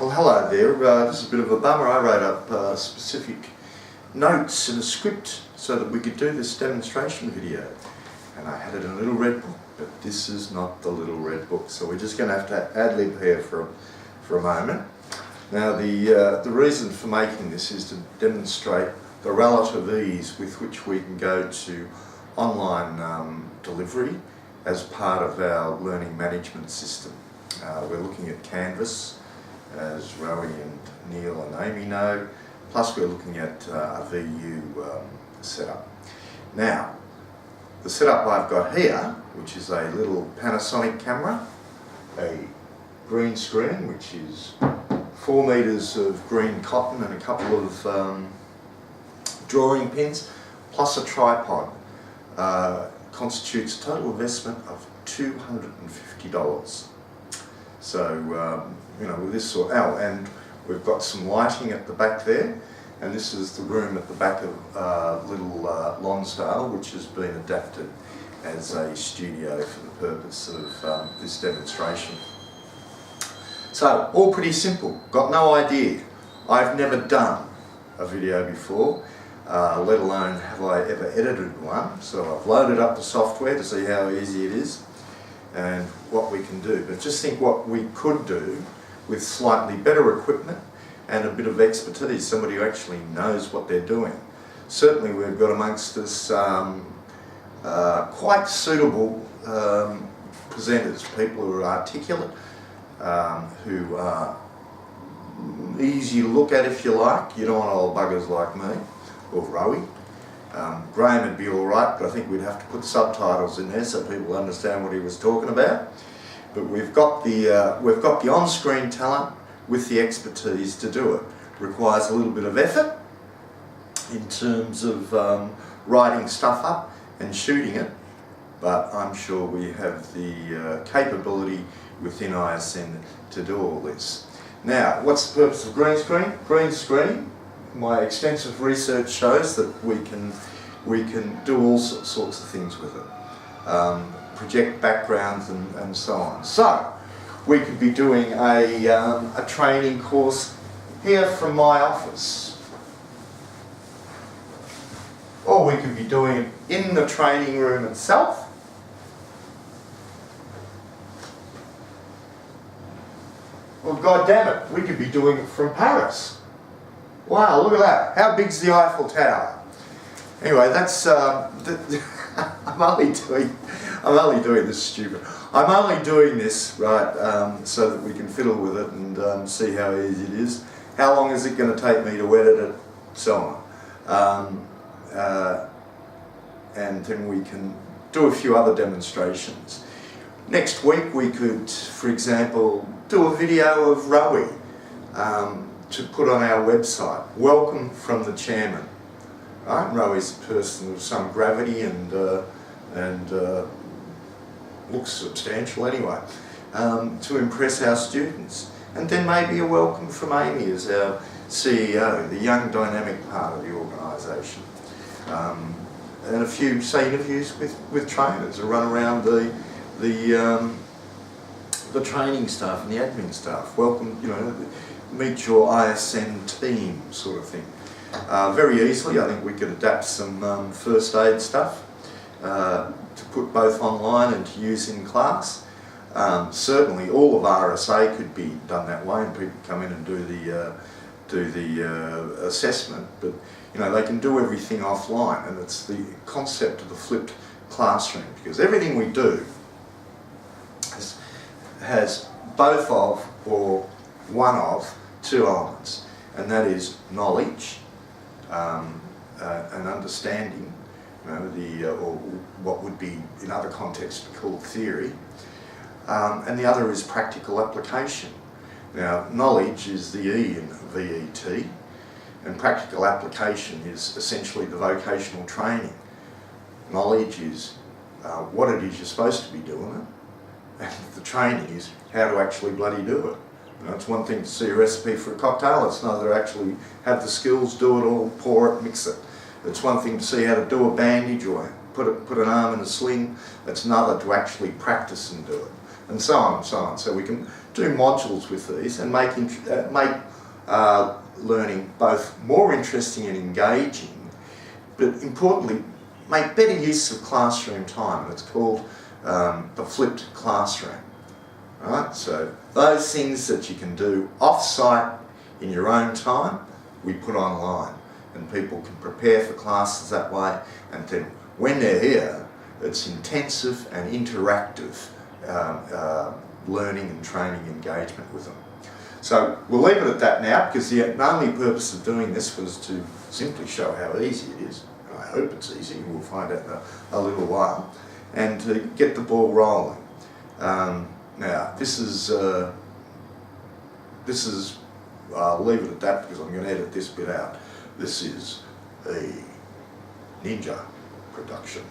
Well, hello there. This is a bit of a bummer. I wrote up specific notes in a script so that we could do this demonstration video. And I had it in a little red book, but this is not the little red book, so we're just going to have to ad-lib here for a moment. Now, the reason for making this is to demonstrate the relative ease with which we can go to online delivery as part of our learning management system. We're looking at Canvas, as Rowie and Neil and Amy know, plus we're looking at a VU setup. Now, the setup I've got here, which is a little Panasonic camera, a green screen, which is 4 meters of green cotton and a couple of drawing pins, plus a tripod, constitutes a total investment of $250. So, you know, with this sort and we've got some lighting at the back there, and this is the room at the back of little Lonsdale, which has been adapted as a studio for the purpose of this demonstration. So, all pretty simple, got no idea. I've never done a video before, let alone have I ever edited one, so I've loaded up the software to see how easy it is and what we can do. But just think what we could do with slightly better equipment and a bit of expertise, somebody who actually knows what they're doing. Certainly we've got amongst us quite suitable presenters, people who are articulate, who are easy to look at if you like. You don't want old buggers like me or Rowie. Graham would be alright, but I think we'd have to put subtitles in there so people understand what he was talking about. But we've got the on-screen talent with the expertise to do it. Requires a little bit of effort in terms of writing stuff up and shooting it, but I'm sure we have the capability within ISN to do all this. Now, what's the purpose of green screen? Green screen, my extensive research shows that we can do all sorts of things with it. Project backgrounds and so on. So, we could be doing a training course here from my office. Or we could be doing it in the training room itself. Well, God damn it, we could be doing it from Paris. Wow, look at that. How big's the Eiffel Tower? Anyway, that's I'm only doing this stupid. I'm only doing this right so that we can fiddle with it and see how easy it is. How long is it going to take me to edit it? So on. And then we can do a few other demonstrations. Next week we could, for example, do a video of Rowie to put on our website. Welcome from the chairman. Right? Rowie's a person of some gravity and looks substantial anyway, to impress our students. And then maybe a welcome from Amy as our CEO, the young dynamic part of the organisation. And a few, say, interviews with trainers who run around the training staff and the admin staff. Welcome, you know, meet your ISN team sort of thing. Very easily, I think we could adapt some first aid stuff to put both online and to use in class. Certainly all of RSA could be done that way and people come in and do the assessment, but you know, they can do everything offline, and it's the concept of the flipped classroom, because everything we do has both of or one of two elements, and that is knowledge, and understanding, you know, or what would be in other contexts called theory, and the other is practical application. Now, knowledge is the E in VET, and practical application is essentially the vocational training. Knowledge is what it is you're supposed to be doing it, and the training is how to actually bloody do it. You know, it's one thing to see a recipe for a cocktail, it's another to actually have the skills, do it all, pour it, mix it. It's one thing to see how to do a bandage or put an arm in a sling, that's another to actually practice and do it, and so on and so on. So we can do modules with these and make learning both more interesting and engaging, but importantly, make better use of classroom time. And it's called the flipped classroom. Right? So those things that you can do off-site in your own time, we put online, and people can prepare for classes that way, and then when they're here, it's intensive and interactive learning and training engagement with them. So we'll leave it at that now, because the only purpose of doing this was to simply show how easy it is. I hope it's easy, we'll find out in a little while, and to get the ball rolling. Now, this is I'll leave it at that because I'm going to edit this bit out. This is a Gninja production.